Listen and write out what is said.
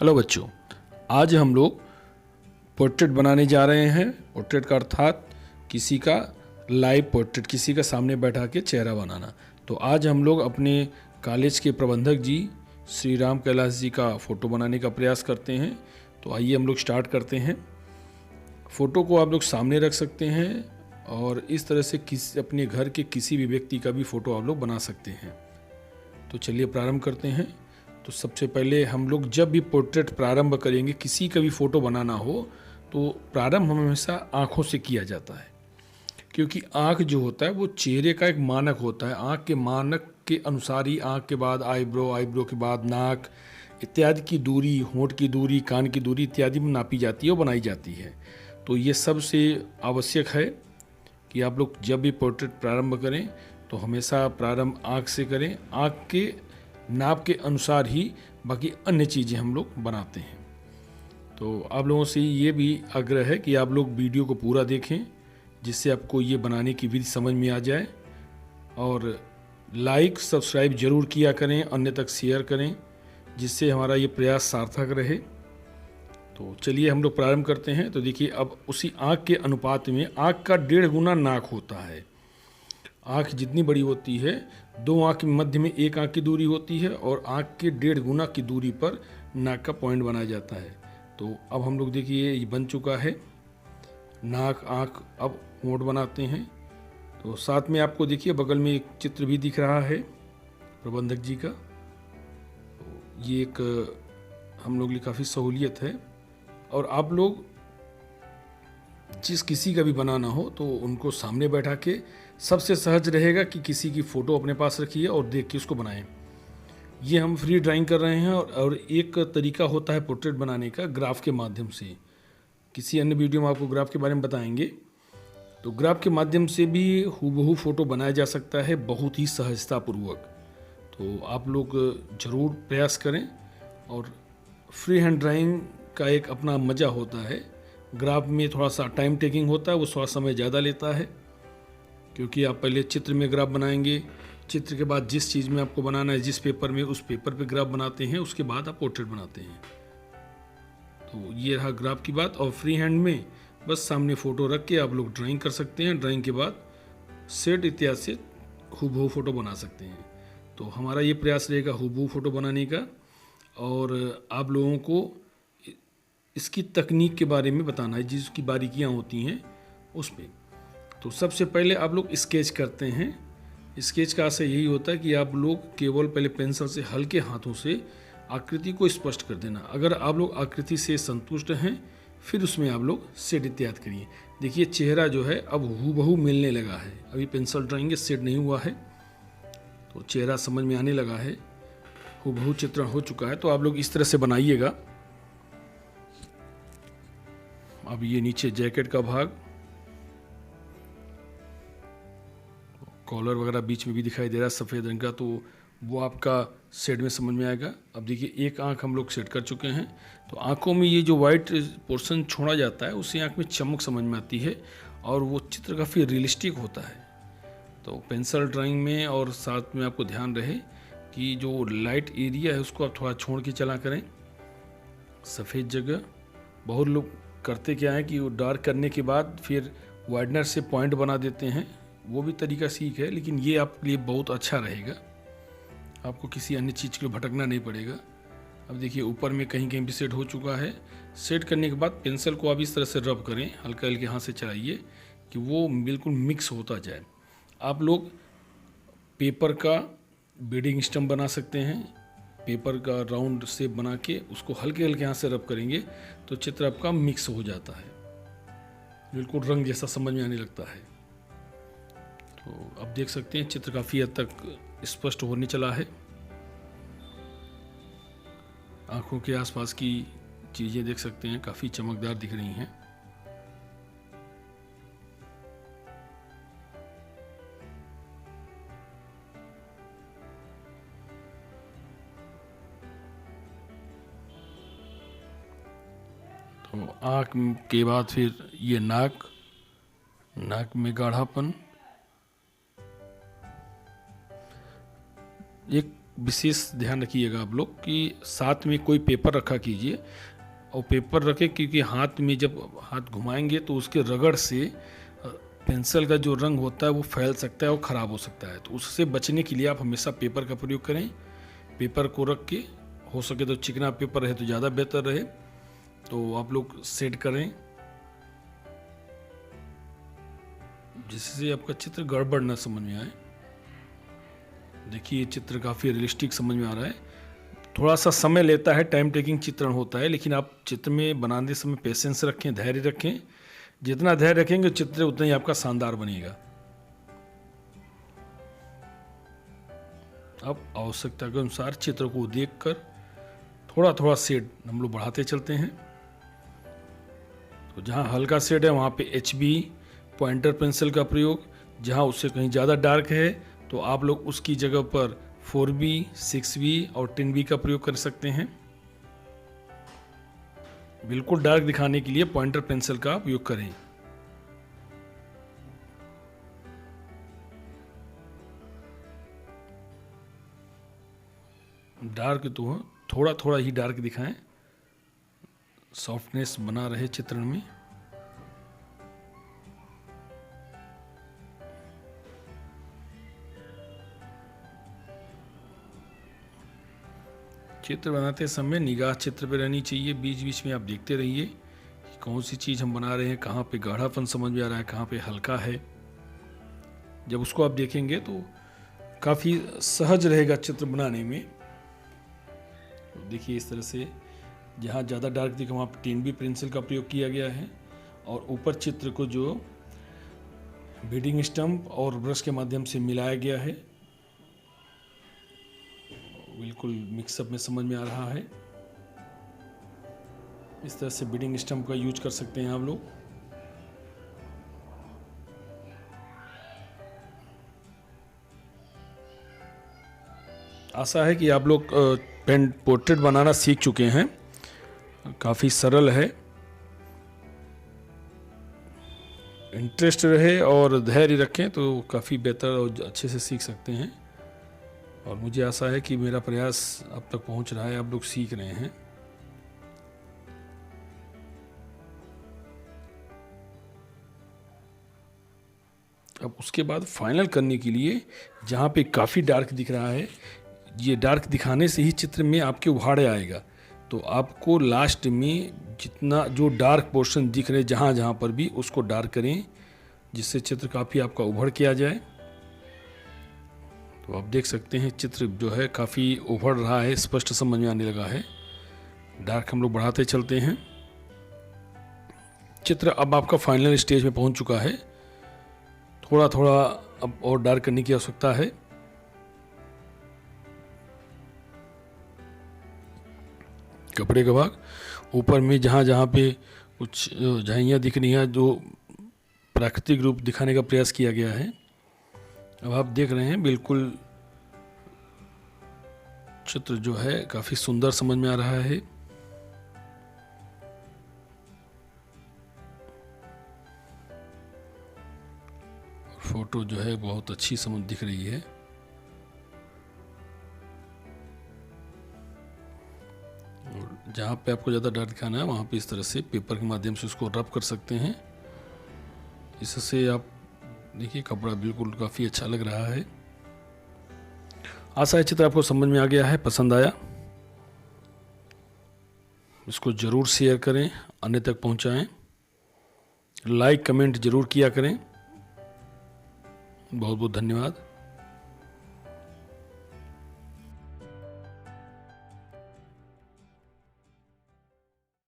Hello बच्चों, आज हम लोग पोर्ट्रेट बनाने जा रहे हैं। पोर्ट्रेट का अर्थात किसी का लाइव पोर्ट्रेट, किसी का सामने बैठा के चेहरा बनाना। तो आज हम लोग अपने कॉलेज के प्रबंधक जी श्री राम कैलाश जी का फ़ोटो बनाने का प्रयास करते हैं। तो आइए हम लोग स्टार्ट करते हैं। फ़ोटो को आप लोग सामने रख सकते हैं और इस तरह से अपने घर के किसी भी व्यक्ति का भी फ़ोटो आप लोग बना सकते हैं। तो चलिए प्रारंभ करते हैं। तो सबसे पहले हम लोग जब भी पोर्ट्रेट प्रारंभ करेंगे, किसी का भी फ़ोटो बनाना हो, तो प्रारंभ हमेशा आँखों से किया जाता है, क्योंकि आँख जो होता है वो चेहरे का एक मानक होता है। आँख के मानक के अनुसार ही आँख के बाद आईब्रो, आईब्रो के बाद नाक इत्यादि की दूरी, होंठ की दूरी, कान की दूरी इत्यादि में नापी जाती है और बनाई जाती है। तो ये सबसे आवश्यक है कि आप लोग जब भी पोर्ट्रेट प्रारंभ करें तो हमेशा प्रारंभ आँख से करें। आँख के नाप के अनुसार ही बाकी अन्य चीज़ें हम लोग बनाते हैं। तो आप लोगों से ये भी आग्रह है कि आप लोग वीडियो को पूरा देखें, जिससे आपको ये बनाने की विधि समझ में आ जाए। और लाइक सब्सक्राइब जरूर किया करें, अन्य तक शेयर करें, जिससे हमारा ये प्रयास सार्थक रहे। तो चलिए हम लोग प्रारंभ करते हैं। तो देखिए, अब उसी आँख के अनुपात में आँख का 1.5 गुना नाक होता है। आँख जितनी बड़ी होती है, 2 आँख के मध्य में 1 आँख की दूरी होती है और आँख के 1.5 गुना की दूरी पर नाक का पॉइंट बनाया जाता है। तो अब हम लोग देखिए ये बन चुका है नाक, आँख। अब होंठ बनाते हैं। तो साथ में आपको देखिए बगल में एक चित्र भी दिख रहा है प्रबंधक जी का। तो ये एक हम लोग लिए काफ़ी सहूलियत है। और आप लोग किसी का भी बनाना हो तो उनको सामने बैठा के, सबसे सहज रहेगा कि किसी की फ़ोटो अपने पास रखिए और देख के उसको बनाएं। ये हम फ्री ड्राइंग कर रहे हैं। और एक तरीका होता है पोर्ट्रेट बनाने का ग्राफ के माध्यम से। किसी अन्य वीडियो में आपको ग्राफ के बारे में बताएंगे। तो ग्राफ के माध्यम से भी हूबहू फ़ोटो बनाया जा सकता है, बहुत ही सहजतापूर्वक। तो आप लोग ज़रूर प्रयास करें। और फ्री हैंड ड्राइंग का एक अपना मज़ा होता है। ग्राफ में थोड़ा सा टाइम टेकिंग होता है, वो थोड़ा समय ज़्यादा लेता है, क्योंकि आप पहले चित्र में ग्राफ बनाएंगे, चित्र के बाद जिस चीज़ में आपको बनाना है, जिस पेपर में, उस पेपर पे ग्राफ बनाते हैं, उसके बाद आप पोर्ट्रेट बनाते हैं। तो ये रहा ग्राफ की बात। और फ्री हैंड में बस सामने फ़ोटो रख के आप लोग ड्राइंग कर सकते हैं। ड्राइंग के बाद सेट इत्यादि से हूबहू फ़ोटो बना सकते हैं। तो हमारा ये प्रयास रहेगा हूबहू फ़ोटो बनाने का, और आप लोगों को इसकी तकनीक के बारे में बताना है, जिसकी बारीकियाँ होती हैं उस पर। तो सबसे पहले आप लोग स्केच करते हैं। स्केच का आशय यही होता है कि आप लोग केवल पहले पेंसिल से हल्के हाथों से आकृति को स्पष्ट कर देना। अगर आप लोग आकृति से संतुष्ट हैं, फिर उसमें आप लोग सेट इत्यादि करिए। देखिए चेहरा जो है अब हूबहू मिलने लगा है। अभी पेंसिल ड्राइंग सेट नहीं हुआ है, तो चेहरा समझ में आने लगा है, हूबहू चित्रण हो चुका है। तो आप लोग इस तरह से बनाइएगा। अब ये नीचे जैकेट का भाग, कॉलर वगैरह बीच में भी दिखाई दे रहा है सफ़ेद रंग का, तो वो आपका सेट में समझ में आएगा। अब देखिए एक आंख हम लोग सेट कर चुके हैं। तो आंखों में ये जो वाइट पोर्शन छोड़ा जाता है, उससे आंख में चमक समझ में आती है और वो चित्र काफ़ी रियलिस्टिक होता है। तो पेंसिल ड्राइंग में और साथ में आपको ध्यान रहे कि जो लाइट एरिया है उसको आप थोड़ा छोड़ के चला करें, सफ़ेद जगह। बहुत लोग करते क्या है कि वो डार्क करने के बाद फिर वाइडनर से पॉइंट बना देते हैं। वो भी तरीका सीख है, लेकिन ये आपके लिए बहुत अच्छा रहेगा। आपको किसी अन्य चीज़ के लिए भटकना नहीं पड़ेगा। अब देखिए ऊपर में कहीं कहीं भी सेट हो चुका है। सेट करने के बाद पेंसिल को आप इस तरह से रब करें, हल्के हल्के हाथ से चलाइए कि वो बिल्कुल मिक्स होता जाए। आप लोग पेपर का बेडिंग स्टम्प बना सकते हैं। पेपर का राउंड शेप बना के उसको हल्के हल्के हाथ से रब करेंगे तो चित्र आपका मिक्स हो जाता है, बिल्कुल रंग जैसा समझ में आने लगता है। तो अब देख सकते हैं चित्र काफ़ी हद तक स्पष्ट होने चला है। आँखों के आसपास की चीज़ें देख सकते हैं, काफ़ी चमकदार दिख रही हैं। तो आँख के बाद फिर ये नाक, नाक में गाढ़ापन। एक विशेष ध्यान रखिएगा आप लोग कि साथ में कोई पेपर रखा कीजिए, और पेपर रखें क्योंकि हाथ में जब हाथ घुमाएंगे तो उसके रगड़ से पेंसिल का जो रंग होता है वो फैल सकता है और ख़राब हो सकता है। तो उससे बचने के लिए आप हमेशा पेपर का प्रयोग करें। पेपर को रख के, हो सके तो चिकना पेपर रहे तो ज़्यादा बेहतर रहे, तो आप लोग सेट करें जिससे आपका चित्र गड़बड़ ना समझ में आए। देखिए चित्र काफ़ी रियलिस्टिक समझ में आ रहा है। थोड़ा सा समय लेता है, टाइम टेकिंग चित्रण होता है, लेकिन आप चित्र में बनाने समय पेशेंस रखें, धैर्य रखें। जितना धैर्य रखेंगे चित्र उतना ही आपका शानदार बनेगा। अब आवश्यकता के अनुसार चित्र को देखकर थोड़ा थोड़ा शेड हम लोग बढ़ाते चलते हैं। तो जहाँ हल्का शेड है वहाँ पे HB पॉइंटर पेंसिल का प्रयोग, जहाँ उससे कहीं ज़्यादा डार्क है तो आप लोग उसकी जगह पर 4B, 6B और 10B का प्रयोग कर सकते हैं। बिल्कुल डार्क दिखाने के लिए पॉइंटर पेंसिल का उपयोग करें। डार्क तो थोड़ा थोड़ा ही डार्क दिखाएं, सॉफ्टनेस बना रहे चित्रण में। चित्र बनाते समय निगाह चित्र पे रहनी चाहिए, बीच बीच में आप देखते रहिए कि कौन सी चीज़ हम बना रहे हैं, कहाँ पे गाढ़ापन समझ में आ रहा है, कहाँ पे हल्का है। जब उसको आप देखेंगे तो काफ़ी सहज रहेगा चित्र बनाने में। देखिए इस तरह से जहाँ ज़्यादा डार्क दिखा वहाँ पर 10B पेंसिल का प्रयोग किया गया है, और ऊपर चित्र को जो बीडिंग स्टम्प और ब्रश के माध्यम से मिलाया गया है, बिल्कुल मिक्सअप में समझ में आ रहा है। इस तरह से बीडिंग स्टम्प का यूज कर सकते हैं आप लोग। आशा है कि आप लोग पेन पोर्ट्रेट बनाना सीख चुके हैं। काफ़ी सरल है, इंटरेस्ट रहे और धैर्य रखें तो काफ़ी बेहतर और अच्छे से सीख सकते हैं। और मुझे आशा है कि मेरा प्रयास अब तक पहुंच रहा है, आप लोग सीख रहे हैं। अब उसके बाद फाइनल करने के लिए जहाँ पे काफ़ी डार्क दिख रहा है, ये डार्क दिखाने से ही चित्र में आपके उभाड़े आएगा। तो आपको लास्ट में जितना जो डार्क पोर्शन दिख रहे जहाँ जहाँ पर भी उसको डार्क करें, जिससे चित्र काफ़ी आपका उभड़ के आ जाए। तो आप देख सकते हैं चित्र जो है काफ़ी उभड़ रहा है, स्पष्ट समझ में आने लगा है। डार्क हम लोग बढ़ाते चलते हैं। चित्र अब आपका फाइनल स्टेज में पहुंच चुका है। थोड़ा थोड़ा अब और डार्क करने की आवश्यकता है। कपड़े का भाग ऊपर में जहाँ जहाँ पे कुछ झाइयाँ दिख रही हैं, जो प्राकृतिक रूप दिखाने का प्रयास किया गया है। अब आप देख रहे हैं बिल्कुल चित्र जो है काफ़ी सुंदर समझ में आ रहा है। फोटो जो है बहुत अच्छी समझ दिख रही है। और जहाँ पे आपको ज़्यादा डार्क दिखाना है वहाँ पे इस तरह से पेपर के माध्यम से उसको रब कर सकते हैं। इससे आप देखिए कपड़ा बिल्कुल काफ़ी अच्छा लग रहा है। आशा है चित्र आपको समझ में आ गया है, पसंद आया। इसको ज़रूर शेयर करें, अन्य तक पहुंचाएं, लाइक कमेंट ज़रूर किया करें। बहुत बहुत धन्यवाद।